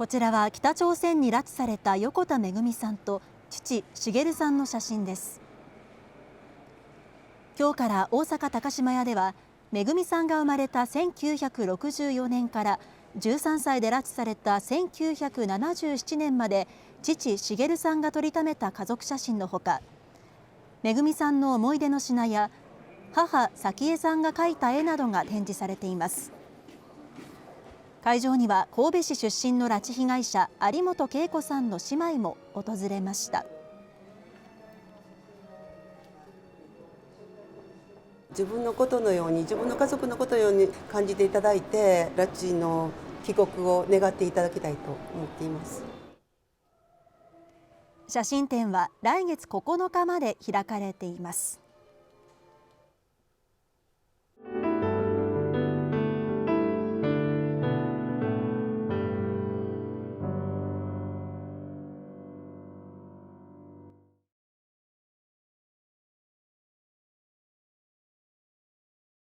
こちらは北朝鮮に拉致された横田めぐみさんと父滋さんの写真です。今日から大阪高島屋ではめぐみさんが生まれた1964年から13歳で拉致された1977年まで父滋さんが撮りためた家族写真のほか、めぐみさんの思い出の品や母早紀江さんが描いた絵などが展示されています。会場には神戸市出身の拉致被害者有本恵子さんの姉妹も訪れました。自分のことのように、自分の家族のことのように感じていただいて、拉致の帰国を願っていただきたいと思っています。写真展は来月9日まで開かれています。